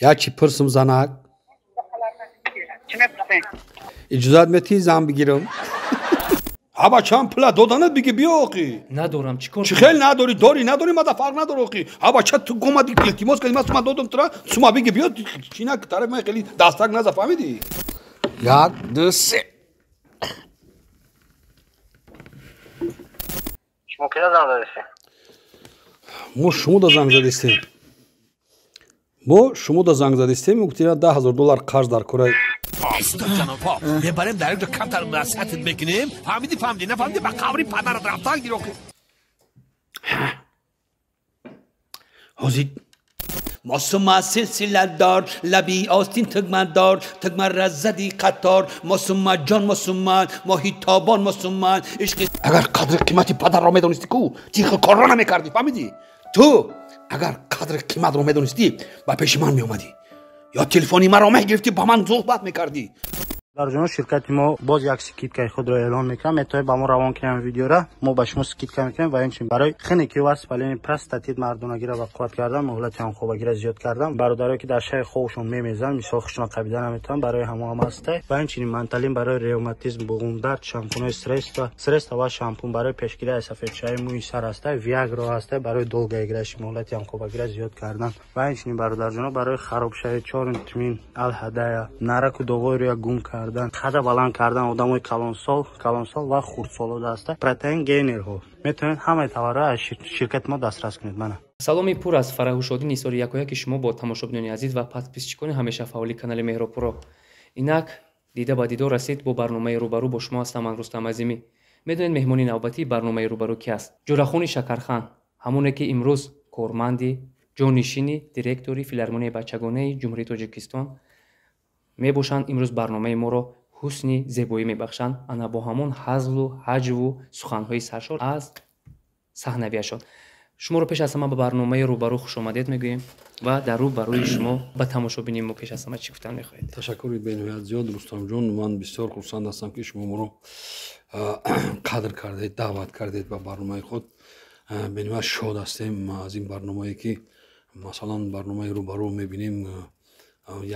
یا چی پرسم زنک؟ چی میپرسین؟ اجازت میتی زن بگیرم؟ هوا چند پلا دادنت بگی بیا آقی. ندارم چیکار چی خیلی نداری نداری ما فرق نداره آقی. هوا چه تو گمادی التماس کردی من دادم ترا شما بگی بیا چی نه طرف من خیلی دستک نزد فهمیدی؟ یک دو سه. شما کی زنگ زدید؟ ما شما دا زنگ زدید. ما شما دا زنگ زدید میگفتید $10,000 قرض در کره. استاد جناب ها میبریم در اینجا کمتر نصیحتت بکنیم فهمیدی نفهمیدی با قبری پدرت رفتن گیرو که حاضی ماسوما سلسله دار لبی آستین تگمن دار تگمن رزدی قطار ماسوما جان ماسوما ماهی تابان ماسوما عشق اگر قدر قیمتی پدر را میدونستی کو چی کار را نمیکردی فهمیدی تو اگر قدر قیمت را میدونستی با پیش من میومدی یا تلفنی مرا میگرفتی با من صحبت میکردی. در جنوب شرکت ما باز یک سکیتکای خود را اعلان میکنم میتونه با ما روان کنیم ویدیو را ما با شما سکیتکا میکنیم و همچنین برای خنی که واسه پلین پرس تاتید مردونگی را قوت کردن مهلت هم خوبگی را زیاد کردن برادرایی که در شهر خوبشون میمیزن میساخشون قبیله نمیتونن برای همه هسته و همچنین منتالین برای روماتیسم بوم درد شامپون استرس و شامپون برای پیشگیری از سفید چای موی سر هسته ویاگرا هسته برای دلگیگرش مهلت هم خوبگی را زیاد کردن و همچنین برادر جناب برای خراب شوی چورنتمین الهدایا نرک و دوغوری را گم کردن خدا بلند کردن آدمای کلانسال و خردسال داشته پروتئین گینر ها میتونید همه توارا از شرکت ما دسترس کنید. من саломи пур аз фараҳушодӣ нисори якояки шумо бо тамошобинони азиз ва подписчикони ҳамеша фаъоли канали меҳробпурро инак дида ба дидор расид бо барномаи рӯбарӯ бо шумо ҳастам ман рустам азимӣ медонед меҳмони навбатии барномаи рӯбарӯ ки аст ҷӯрахони шакархан ҳамоне ки имрӯз корманди ҷонишини директори филармонияи бачагонаи ҷумҳурии тоҷикистон мебошанд. имрӯз барномаи моро ҳусни зебоӣ мебахшанд ана бо ҳамон ҳазлу ҳаҷву суханҳои саршор аз саҳнавиашон. шуморо пеш аз ҳама ба барномаи рӯбарӯ хушомадед мегӯем ва дар рӯбарӯи шумо ба тамошобини мо пеш аз ҳама чӣ гуфтан мехоҳед? ташаккури бениҳоят зиёд рустамҷон, ман бисёр хурсанд ҳастам ки шумо моро қадр кардед, даъват кардед ба барномаи худ. бениҳоят шод ҳастем аз ин барномае ки масалан барномаи рӯбарӯ мебинем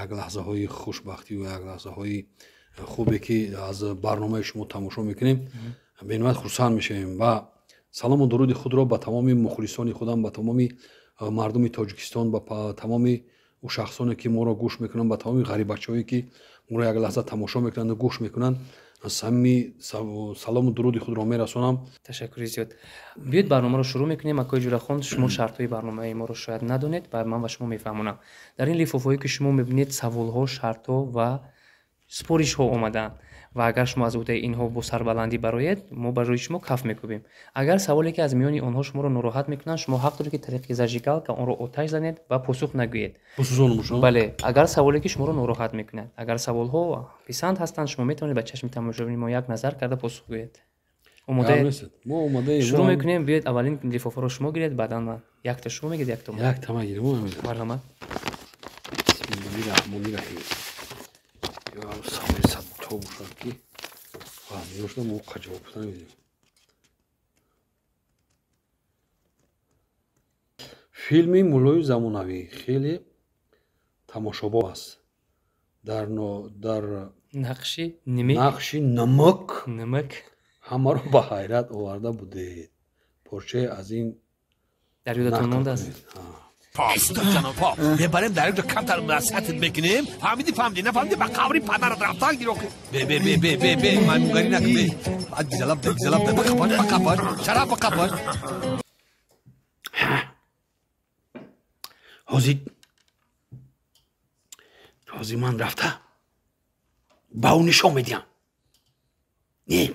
як лаҳзаҳои хушбахтӣ ва як лаҳзаҳои хубе ки аз барномаи шумо тамошо мекунем бениҳоят хурсанд мешавем ва салому дуруди худро ба тамоми мухлисони худам ба тамоми мардуми тоҷикистон ба тамоми шахсоне ки моро гӯш мекунанд ба тамоми ғарибачаҳое ки моро як лаҳза тамошо мекунанду гӯш мекунанд самими салому дуруди худро мерасонам. ташаккури зиёд. биёед барномаро шурӯъ мекунем. акои ҷурахон шумо шартҳои барномаи моро шояд надонед ва ман ва шумо мефаҳмонам. дар ин лифофаҳое ки шумо мебинед саволҳо шартҳо ва супоришҳо омадаанд ва агар шумо аз ӯҳдаи инҳо бо сарбаландӣ бароед мо барои шумо каф мекӯбем. агар саволе ки аз миёни онҳо шуморо нороҳат мекунанд шумо ҳақ доред ки тариқи зажигалка онро оташ занед ва посух нагӯед. бале агар саволе ки шуморо нороҳат мекунад агар саволҳо писанд ҳастанд шумо метавонед ба чашми тамошобини мо як назар карда посух гӯед. омодаед? шурӯъ мекунем. биёед аввалин лифофаро шумо гиред баъдан ман. якта шумо мегиред якта ман. якта ман гирем. марҳамат. филми муллои замонавӣ хеле тамошобоб аст дар нақши намак ҳамаро ба ҳайрат оварда будед. порчае аз ин дар ёдатон мондааст? استاد جناب ها میبریم در اینجا کمتر نصیحتت بکنیم فهمیدی نفهمیدی با قبری پدرت رفتن گیرو که به مایمونگری نکن به بعد گزلم بقبر شراب بقبر حاضی من رفته با اون نشان میدیم. نه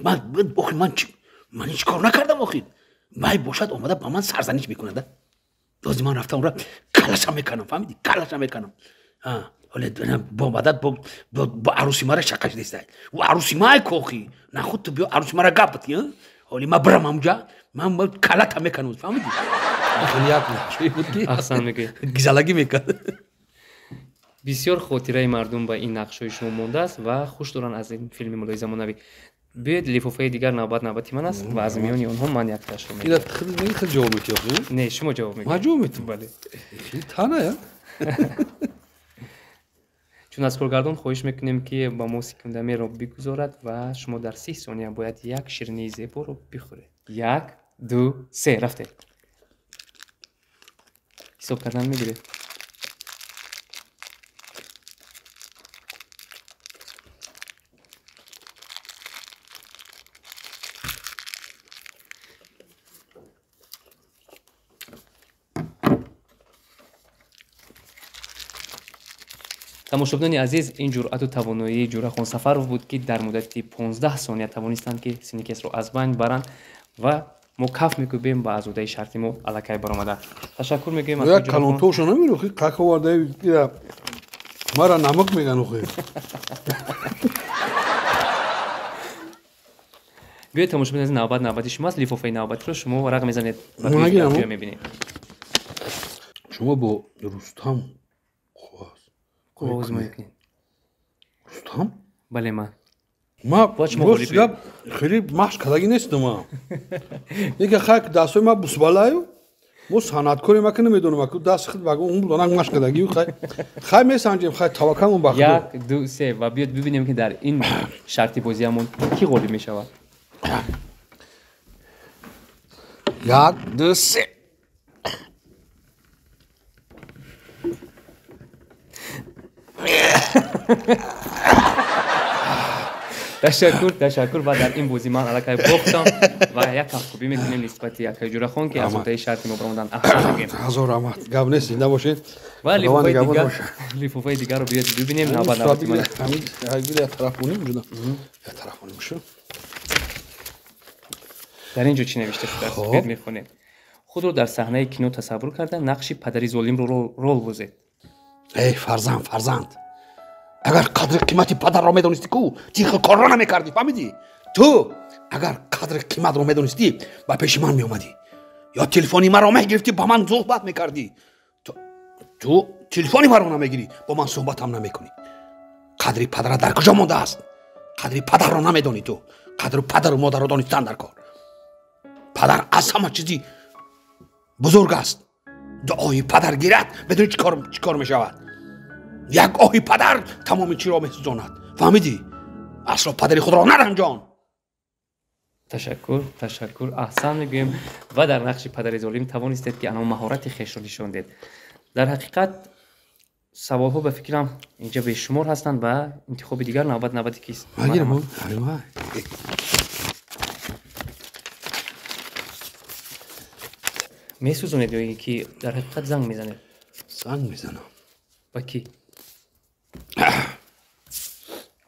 من هیچ کار نکردم آخید مای باشد آمده با من سرزنش میکنه. لازم من رفتم اون را کلاشم میکنم فهمیدی؟ کلاشم میکنم. حالا با مدد با عروسی ما را شکش دیسته و عروسی ما کوخی نه خود تو بیا عروسی ما را گپتی. حالا ما برم اونجا من کلاشم میکنم فهمیدی؟ خیلی چی بود کی؟ احسن میگی. گزالگی میکرد. بسیار خاطره مردم با این نقش‌های شما مونده است و خوش دارن از این فیلم مولای زمانوی. بیاید لیفوفای دیگر نوبتی من است و از میانی اونها من یک تاشو میگم. خیلی جواب میدی؟ نه شما جواب میدید. ما جواب میدم. بله. خیلی تنها сунъаткоргардон хоҳиш мекунем ки ба мо секундамеро бигузорад ва шумо дар 30 сония бояд як ширинии зеборо бихӯред. 1 2 3 рафте. ҳисоб кардан мегиред. тамошобинони азиз, ин ҷуръату тавоноии Ҷурахон Сафаров буд ки дар муддати 15 сония тавонистанд ки синекесро аз байн баранд ва мо каф мекӯбем ба азодаи шарти мо аллакай баромада. Ташаккур мегӯем аз як калонтошо намирохи қақовардаи мара намак меган охе. гӯё тамошобин аз навбат навбати шумоаст. лифофаи навбатиро шумо варақ мезанед ва Нагирам. мебинед. шумо бо Рустам овоз мекунед. Рустам? бале ман. ма Боч мо рост голиб. гап хеле машқ кардаги нестам. Яке хак дастҳои ма бусбалаю мо санъаткори ма ки намедонам аку даст хид багу ун донак машқ кардагию хай месанҷем хай таваккалмон ба худо. 1 2 3 ва биёд бибинем ки дар ин шарти бозиамон ки ғолиб мешавад. 1 2 3 ташаккур ва дар ин бозӣ ман аллакай бохтам ва як кафкӯбӣ мекунем нисбати Якай Ҷурахон ки азодаи шарти мо баромадан аҳсан мегӯем. ҳазор раҳмат. гап нест, зинда бошед. ва лифофаи дигарро биёд бибинем. навбат навбати ман. дар ин ҷо чӣ навишта шудааст? биёд мехонем. худро дар саҳнаи кино тасаввур карда нақши падари золимро рол бозед. эй фарзанд, агар қадри қимати падарро медонистӣ ку чӣ хел корро намекардӣ, фаҳмидӣ? ту агар қадри қиматро медонистӣ ба пеши ман меомадӣ ё телефони маро мегирифтӣ ба ман суҳбат мекардӣ. ту телефони маро намегирӣ, бо ман суҳбатам намекунӣ. қадри падарат дар куҷо мондааст? қадри падарро намедонӣ ту. қадру падару модарро донистан дар кор. падар аз ҳама чизи бузург аст. дуои падар гирад, медонӣ чӣ кор мешавад? як оҳи падар тамоми чиро месӯзонад. фаҳмидӣ? асло падари худро наранҷон. ташаккур аҳсан мегӯем ва дар нақши падари золим тавонистед ки анон маҳорати хешро нишон дед. дар ҳақиқат саволҳо ба фикрам инҷа бешумор ҳастанд ва интихоби дигар навбати кист? месӯзонед ё ки дар ҳақиқат занг мезанед? занг мезанам. ба кӣ?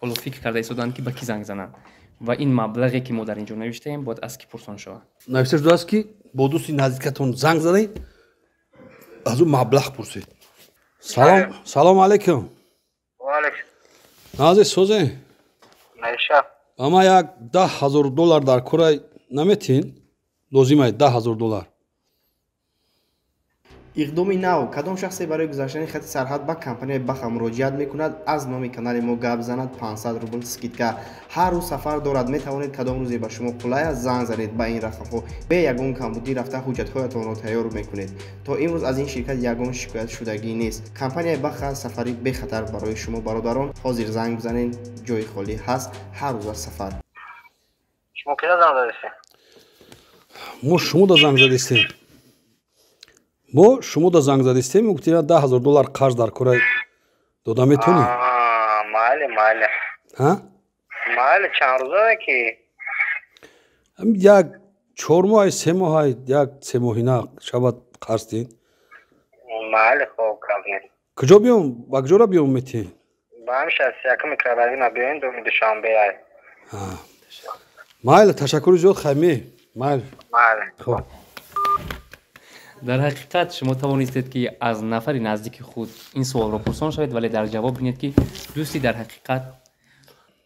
ҳоло фикр карда истоданд ки ба кӣ занг зананд ва ин маблағе ки мо дар ин ҷо навиштаем бояд аз кӣ пурсон шавад? навишта шудааст ки бо дӯсти наздикатон занг задаед, аз ӯ маблағ пурсед. салом алайкум. وعلیکم назӣ созе میشه ба ма як $10,000 дар курай наметин? лозимаед $10,000. иқдоми нав кадом шахсе барои гузаштани хати сарҳад ба компанияи баха муроҷиат мекунад, аз номи канали мо гап занад 500 рубл скидка. ҳар рӯз сафар дорад, метавонед кадом рӯзе ба шумо қулай аст занг занед ба ин рақамҳо. бе ягон камбудӣ рафта ҳуҷҷатҳоятонро тайёр мекунед. то имрӯз аз ин ширкат ягон шикоят шудагӣ нест. компанияи баха сафари бехатар барои шумо бародарон. ҳозир занг бизанед, ҷои холӣ ҳаст. ҳар рӯз аз сафар. شما کی زنگ زدید؟ мо шумода занг задистем. мо шумода занг задистем, гуфтем $10,000 қарз дар курай дода метонӣ? майли ҳа? майли чанд рӯзае ки як 4 моҳ 3 моҳ як 3 моҳина шабад қарз дин. майли хоб кардем куҷо биём? ба куҷора биём метин? ба ҳамин 61 крабавина биёин думи душанбе ай. майли ташаккури зиёд хайме. майли. хоб. дар ҳақиқат шумо тавонистед ки аз нафари наздики худ ин суолро пурсон шавед, вале дар ҷавоб бинед ки дӯсти дар ҳақиқат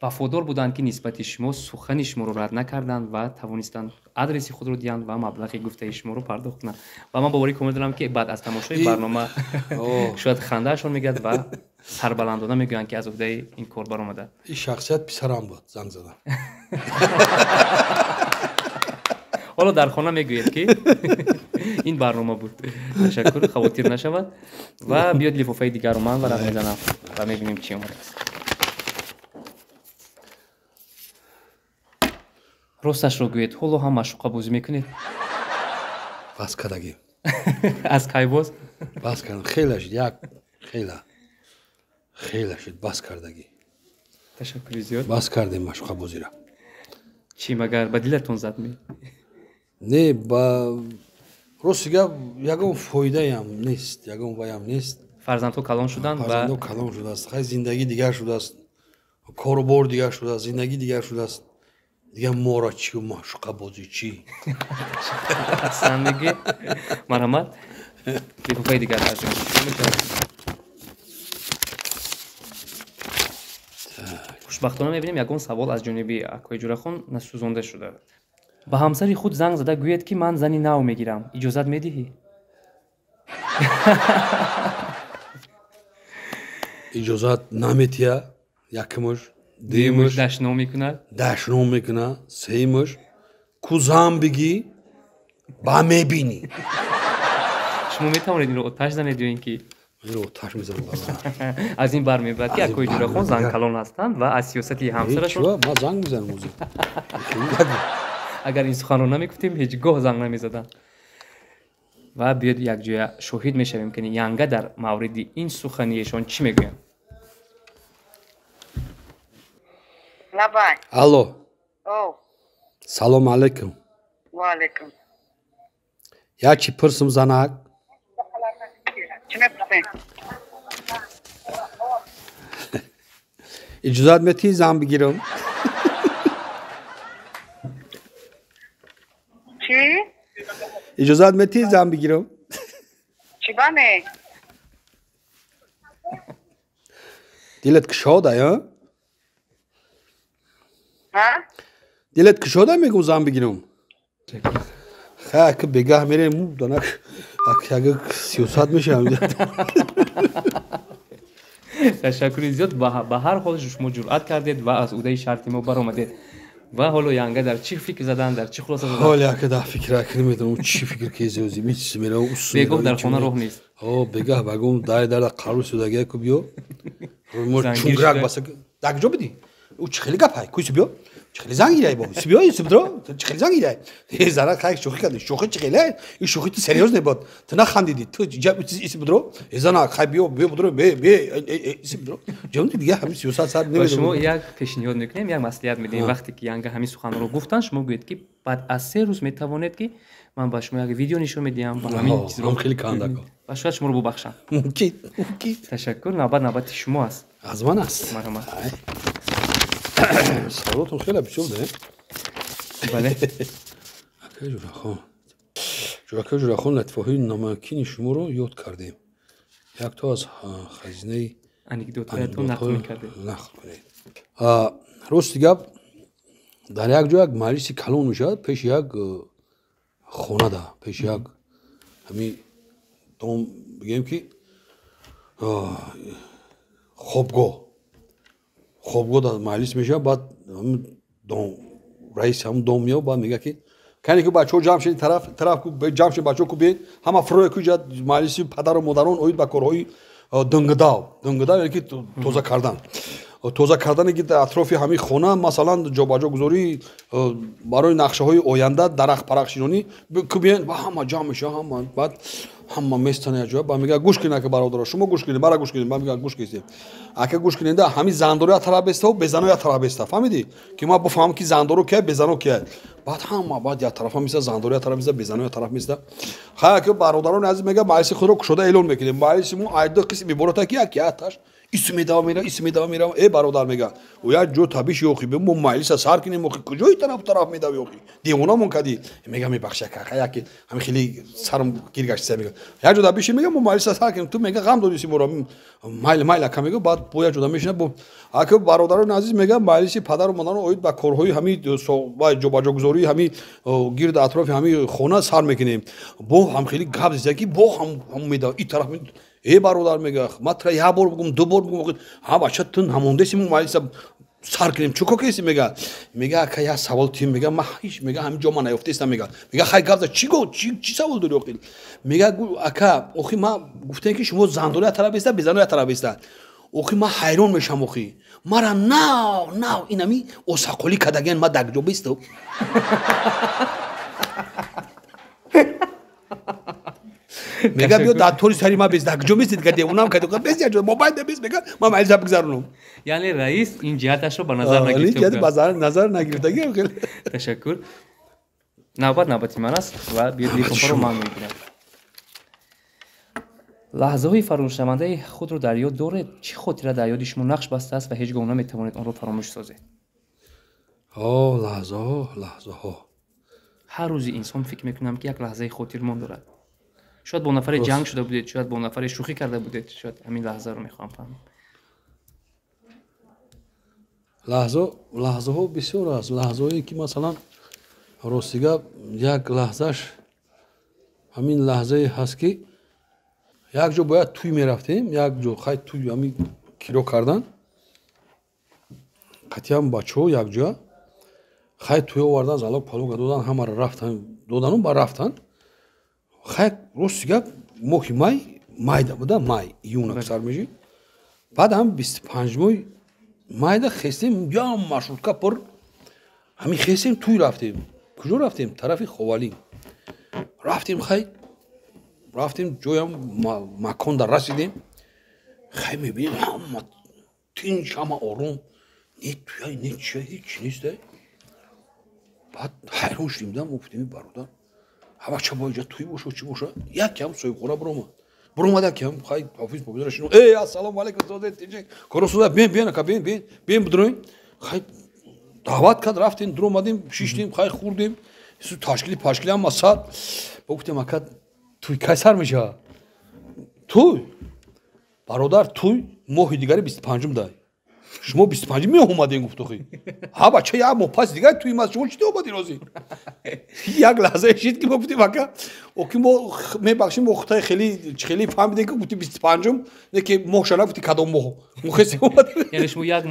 вафодор буданд ки нисбати шумо сухани шуморо рад накарданд ва тавонистанд адреси худро диҳанд ва маблағи гуфтаи шуморо пардохт кунанд. ва ман боварӣ комил дорам ки баъд аз тамошои барнома шояд хандаашон мегӯяд ва сарбаландона мегӯянд ки аз уҳдаи ин кор баромада. ин шахсият писарам буд занг задам. ҳоло дар хона мегӯед ки ин барнома буд. Ташаккур, хавотир нашавад ва биёд лифофаи дигарро ман варақ мезанам ва мебинем чӣ омадааст. Росташро гӯед, ҳоло ҳам маъшуқа бозӣ мекунед? бас кардагӣ. Аз кай боз? бас кардам. Хела шуд, як хела шуд, бас кардагӣ. Ташаккури зиёд. бас кардем маъшуқа бозиро. Чӣ магар ба дилатон зад ме? Не, ба рости гап ягон фоидаам нест, ягон ваям нест. Фарзандҳо калон шуданд ва фарзандо калон шудааст. Хай зиндагӣ дигар шудааст. Корубор дигар шудааст, зиндагӣ дигар шудааст. Дигар моро чӣ маъшуқа бозӣ чӣ? ҳасан мегӣ? Марҳамат. Лифофаи дигар тарҷима мешавад. хушбахтона мебинем ягон савол аз ҷониби Акои Ҷурахон насӯзонда шуда. Ба ҳамсари худ занг зада гӯяд ки ман зани нав мегирам. Иҷозат медиҳӣ? иҷозат наметия. Якмуш, дуюмуш дашном мекунад. дашном мекуна, сеюмуш ку зан бигӣ ба мебинӣ. шумо метавонед инро оташ занед ё ин ки инро оташ мезанам. аз ин бар мебарад ки Акои Ҷурахон занкалон ҳастанд ва аз сиёсати ҳамсарашон ма занг мезанам ӯзи. агар ин суханро намегуфтем ҳеҷ гоҳ занг намезадам. ва биёд якҷоя шоҳид мешавем ки янга дар мавриди ин суханиешон чӣ мегӯянд. Лабай. Алло. О, Салом алейкум. ва алейкум. Як чӣ пурсим занак? Чӣ мепурсем? иҷозат метиҳӣ зан бигирам? Чӣ? иҷозат метиҳӣ зан бигирам? Чӣ бане? дилат кушода ё? Ҳа? дилат кушода мегум зан бигирам? хай ака бегаҳ мерем данак ага сиёсат мешавам. ташаккури зиёд. ба ҳар ҳол шумо ҷуръат кардед ва аз удаи шарти мо баромадед. ва ҳоло янга дар чӣ фикр задан, дар чӣ хулоса задан? ҳоле ака дар фикрак намедонам чӣ фикр кезе ӯзи мечиси меравам усу бегоҳ дар хона роҳ нест. бегаҳ багум дар қару судагия ку биё чунграк баса дагҷо бидӣ ӯ чӣ хеле гапай куйси биё чӣ хеле занг гирай бо си биё иси бидро чӣ хеле занг гирай зара хай шӯхӣ карди шӯхӣ чӣ хеле ин шӯхӣ ту серьёз небод ту нахандидӣ ту иси бидро зана хай биё бидро иси бидро ҷавони дига ҳамин сиёсат сар ва шумо як пешниҳод мекунем, як маслиҳат медиҳем. вақте ки янга ҳамин суханро гуфтанд шумо гӯед ки баъд аз 3 рӯз метавонед ки ман ба шумо як видео нишон медиҳам ба ҳамин чизро хеле кандако ва шояд шуморо бубахшам. мумкин ташаккур. навбати шумо аст. аз ман аст. марҳамат. саволотон хеле бисёр да. бале. Акои Ҷурахон латифаҳои намакини шуморо ёд кардем. Якто аз хазинаи анекдотаятон нақл мекардед. нақл кунед. рости гап дар як ҷо як маҷлиси калон мешавад пеши як хонада пеши як ҳамин дом бигем ки хобгоҳ дар маҷлис мешавад. баъд раиси ҳамн дом меяв баъд мега ки кане ки бачаҳо ҷамъ шед тараф ҷамъ шед бачаҳо ку биед ҳама фурӯя куҷад маҷлиси падару модарон оид ба корҳои дангадав яъне ки тоза кардане ки дар атрофи ҳамин хона масалан ҷобаҷо гузорӣ барои нақшаҳои оянда дарахт парахшинонӣ ку биен ба ҳама ҷамъ мешавад баъд ҳама местана як ҷоя ба мега гӯш кунед ака бародаро шумо гӯш кунед бара гӯш кунед ба мега гӯш кунед ака гӯш кунед ҳамин зандоро як тараф беставу безано як тараф беста фаҳмидӣ ки ма бифаҳмам ки зандоро кия безано кия баъд ҳама баъд як тарафа места зандоро як тараф места безано як тараф места хай ака бародарони азиз мега маҷлиси худро кушода эълон мекунем маҷлиси мо айда қисм ибората ки як аташ ису медава мера э бародар мега ӯ як ҷо табиш ёхи мо маҷлиса сар кунем охи куҷои тараф медави охи девонамон кади мега мебахша кака яки ҳамин хеле сарм гир гашта мега як ҷо табиши мега мо маҷлиса сар кунем ту мега ғам додиси моро майл ака мега баъд бо як ҷо мешина бо ака бародарони азиз мега маҷлиси падару мадарон оид ба корҳои ҳамин ҷобаҷогузории ҳамин гирд атрофи ҳамин хона сар мекунем бо ҳам хеле гап зида ки бо ҳам медава ин тараф бародар мега матра як бор бигум ду бор бигум ҳа бача ту намондеси мо маҷлиса сар кунем чуко кеси мега ака я савол тим мега ма ҳич мега ҳаминҷо ма наёфтаистам мега хай гап зад чӣ савол дори охил мега ака охи ма гуфтем ки шумо зандори атараб еста безандори атараб еста охи ма ҳайрон мешам охи мара нав инами осақоли кадаген ма дагҷо бесто мега биё даттори сари ма без дагҷо бестед ка девонам ка без яҷо мобайда без мега ма маълиза бигзаронам яъне раис ин ҷиҳаташро ба назар назар нагирифтаги хел ташаккур навбати ман аст ва биёдикомпаро ман мегирам лаҳзаҳои фаромӯшшавандаи худро дар ёд доред чӣ хотира дар ёди шумо нақш бастааст ва ҳеҷ гоҳ наметавонед онро фаромӯш созед лаҳзаҳо ҳар рӯзи инсон фикр мекунам ки як лаҳзаи хотирмон дорад шояд бо нафаре ҷанг шуда будед шояд бо нафаре шӯхӣ карда будед шояд ҳамин лаҳзаро мехоҳам фаҳмид лаҳзаҳо бисёр аст лаҳзаҳое ки масалан ростига як лаҳзаш ҳамин лаҳзае ҳаст ки як ҷо бояд туй мерафтем як ҷо хай туй ҳамин киро кардан қатиам бачаҳо якҷоя хай туй овардан залог палога додан ҳамаро рафтан додану ба рафтан хай ростига моҳи майда буда май июн аксар меши баъд ҳам 25 майда хестем ям маршрутка пур ҳамин хестем туй рафтем куҷо рафтем тарафи ховалӣ рафтем хай рафтем ҷоям маконда расидем хай мебинем ҳама тинч ҳама ором не туяй не чия ҳеч неста баъд ҳайрон шудем да гуфтем бародар ҳавача бо иҷа туй боша чӣ боша якам соҳибхона буромад якам хай ҳофиз побидара шино ассалому алайкум зоде тинчек коро суда бен ака бен бидроин хай даъват кард рафтем дур омадем шиштем хай хӯрдем ташкили пашкили ҳама сад гуфтем ака туй кай сар мешавад туй бародар туй моҳи дигари 25 дай шумо 25 меҳ омадем гуфт охи ҳа бача як моҳ паси дигари туй маст шумо чӣ омади рози як лаҳзае шид ки мо гуфтем ака оки мо мебахшем мо хутаи хеле фаҳмидем ки гуфти 25 не ки моҳша нагуфти кадом моҳ хесте омадем яъне шумо як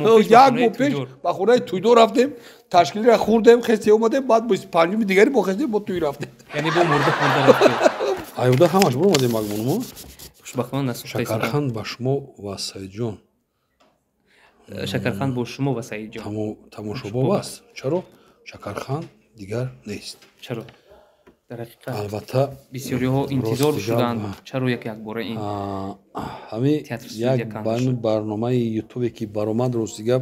моҳ пеш ба хонаи туйдор рафтем ташкилиро хӯрдем хесте омадем баъд 25 дигари бо хестем бо туй рафтем яъне бо мурда рафтем айода ҳамаш бор омадем магмонумо хушбахтона шакархан ба шумо ва саидҷон шакархан бо шумо ва саидҷон тамошобоб аст чаро шакархан дигар нест чаро дар ҳақиқат албатта бисёриҳо интизор шуданд чаро якбора ин ҳамин як барномаи ютубе ки баромад ростига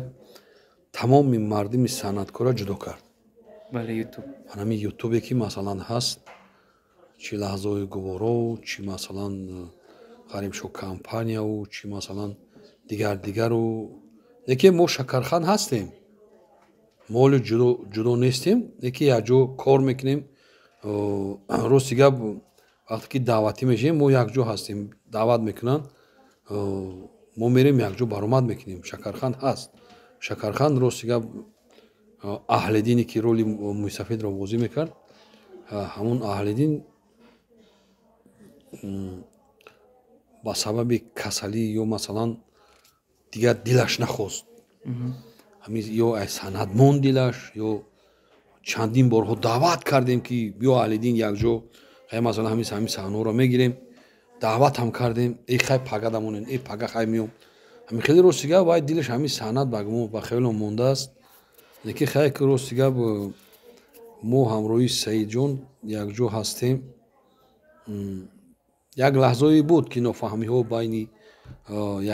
тамоми мардими санъаткора ҷудо кард бале ютуб ҳамин ютубе ки масалан ҳаст чӣ лаҳзаҳои гуворову чӣ масалан ғаримшо компанияву чӣ масалан дигару неки мо шакархан ҳастем моли ҷудо нестем неки якҷо кор мекунем рости гап вақте ки даъватӣ мешавем мо якҷо ҳастем даъват мекунанд мо мерем якҷо баромад мекунем шакархан ҳаст шакархан рости гап аҳлидине ки роли мӯйсафедро бозӣ мекард ҳамон аҳлидин ба сабаби касалӣ ё масалан дигар дилаш нахост ё ай санъатмон дилаш ё чандин борҳо даъват кардем ки биё аҳлидин якҷо хай масалан ҳамин саҳнаҳоро мегирем даъват ҳам кардем хай пага дамонем пага хай меём ҳамин хеле ростига вай дилаш ҳамин санъат ба хелон мондааст лекин хай ки ростига мо ҳамроҳи саидҷон якҷо ҳастем як лаҳзае буд ки нофаҳмиҳо байни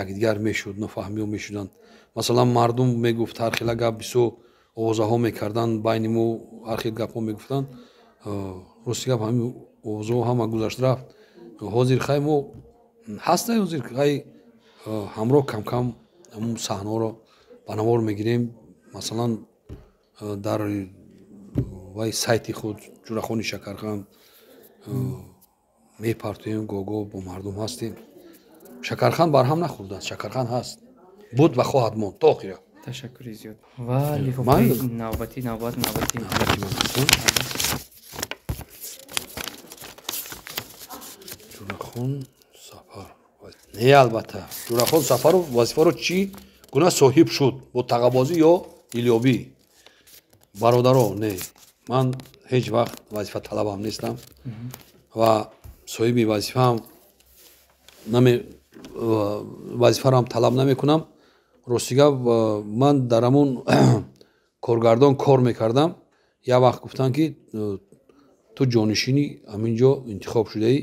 якдигар мешуд нофаҳмиҳо мешуданд масалан мардум мегуфт ҳархела гап бисёр овозаҳо мекарданд байни мо ҳархел гапҳо мегуфтанд рости гап ҳамин овозаҳо ҳама гузашт рафт ҳозир хай мо ҳаста ҳозир хай ҳамроҳ камкам ҳамун саҳнаҳоро ба навор мегирем масалан дар вай сайти худ ҷурахони шакархан мепартоем гоҳ бо мардум ҳастем шакархан барҳам нахӯрдааст шакархан ҳаст буд ва хоҳад монд то охира ташаккури зиёд ва лифофаи навбати ҷурахон сафар не албатта ҷурахон сафару вазифаро чӣ гуна соҳиб шуд бо тағабозӣ ё илёбӣ бародаро не ман ҳеҷ вақт вазифаталабам нестам ва соҳиби вазифаам вазифаам талаб намекунам. Ростига ман дар ҳамон коргардон кор мекардам. як вақт гуфтанд ки ту ҷонишини ҳаминҷо интихоб шудаӣ.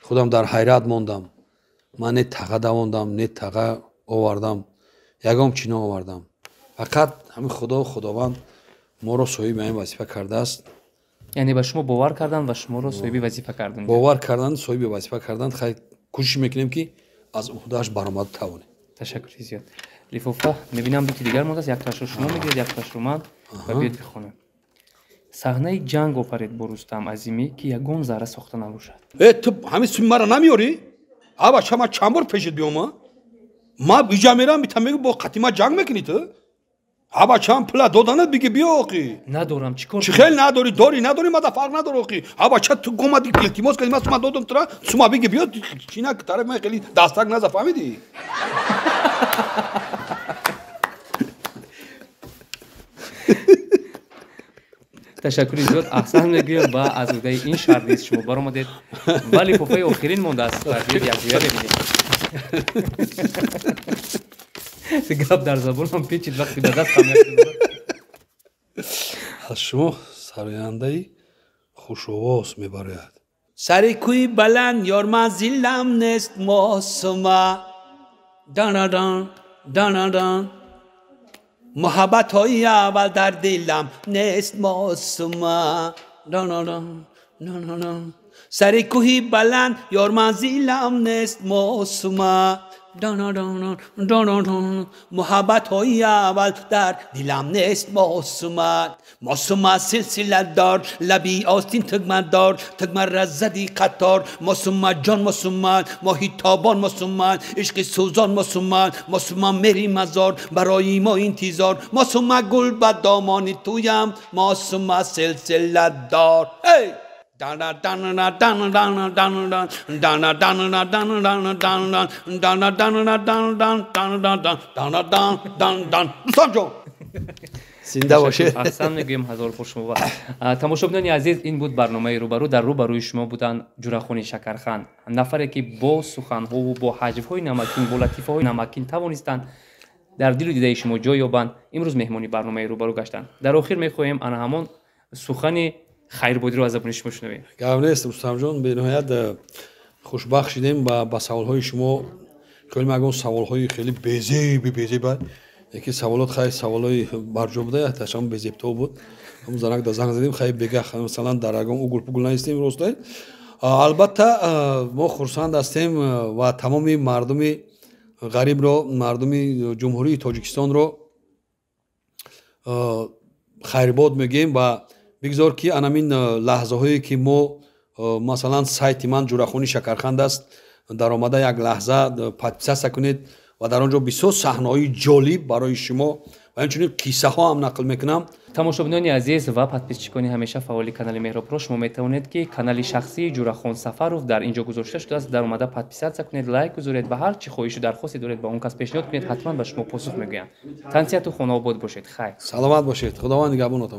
худам дар ҳайрат мондам. ман не таға давондам, не таға овардам, ягом чӣ наовардам. фақат ҳамин худованд моро соҳиби ҳамин вазифа кардааст. яъне ба шумо бовар карданд ва шуморо соҳиби вазифа карданд. бовар карданд, соҳиби вазифа карданд. хай кӯшиш мекунем ки аз уҳдааш баромада тавонем. ташаккури зиёд. лифофа мебинам дуки дигар мондааст. якташро шумо мегиред, якташро ман ва биёд бихонем. саҳнаи ҷанг офаред бо Рустам Азимӣ ки ягон зарра сохта набошад. ту ҳамин суми мара намиёрӣ? абача ман чанд бор пешит биёма? ман иҷа мерам бита мегӯ бо қатима ҷанг мекунӣ ту? абачам пула доданат биги биё оқӣ. надорам чикор чӣ хел надорӣ? дорӣ надорӣ мада фарқ надор оқӣ. абача ту гомади илтимос кардӣ ман сума додам тура сума биги биё чина тараф ман хеле дастак наза фаҳмидӣ? ташаккури зиёд. аҳсан мегӯям ба аз удаи ин шарниз шумо баромадед. ва лифофаи охирин мондааст. биёд якҷоя бибинем. гап дар забонам печид вақти ба дастам якшуд. аз шумо сарояндаи хушовоз мебарояд. سر کوی بلند یار منزلم نیست موسما دانادان دانادان محبت های اول در دلم نیست موسما دانادان دانادان سر کوی بلند یار منزلم نیست موسما دانادان دانادان محبت های اول در دلم نیست موسما سلسله دار لبی آستین تگمه دار تگمه رزدی قطار موسما جان موسما ماهی تابان موسما عشق سوزان موسما میری مزار برای ما انتظار موسما گل به دامانی تویم موسما سلسله دار دانا دانا دانا دانا دانا دانا دانا دانا دانا دانا دانا دانا دانا دانا دانا دانا دانا رستم جان زنده باشید. احسان میگویم هزار خوش شما. تماشاگران عزیز این بود برنامه روبرو. در روبروی شما بودن جورخانی شکرخان، نفری که با سخن‌ها و با حجم‌های نمکین با لطیفه‌های نمکین توانستند در دل و دیده شما جای یابند. امروز مهمانی برنامه روبرو گشتند. در آخر می‌خواهیم آن همان سخن خیربادی رو از زبان شما شنویم. گپ نیست رستم جان، به نهایت خوشبخت شدیم با سوال‌های شما. خیلی مگون سوال‌های خیلی بی‌زیب بود. یکی سوالات خیلی سوالای برجا بوده، تاشم بی‌زیب‌تر بود. هم زنگ دزنگ زدیم خیلی بگه مثلا درگام اوگل پوگل نیستیم روسته. البته ما خرسند هستیم و تمام مردم غریب رو، مردم جمهوری تاجیکستان رو خیرباد میگیم و بگذار که انامین لحظه هایی که ما مثلا سایت من جورخانی شکرخند است در آمده یک لحظه پادپیس کنید و در آنجا بسیار صحنه‌های جالب برای شما و همچنین قصه ها هم نقل میکنم. تماشاگران عزیز و پادپیسچیکان همیشه فعال کانال مهرپرو، شما میتوانید که کانال شخصی جورخان سفروف در اینجا گذاشته شده است. در اومده پادپیس کنید، لایک بذارید و هر چی خواهش و درخواستی دارید با اون کس پیشنهاد کنید، حتما به شما پاسخ میگویم. تنسیت و خانه آباد باشید. خیر. سلامت باشید. خداوند نگهبانتان.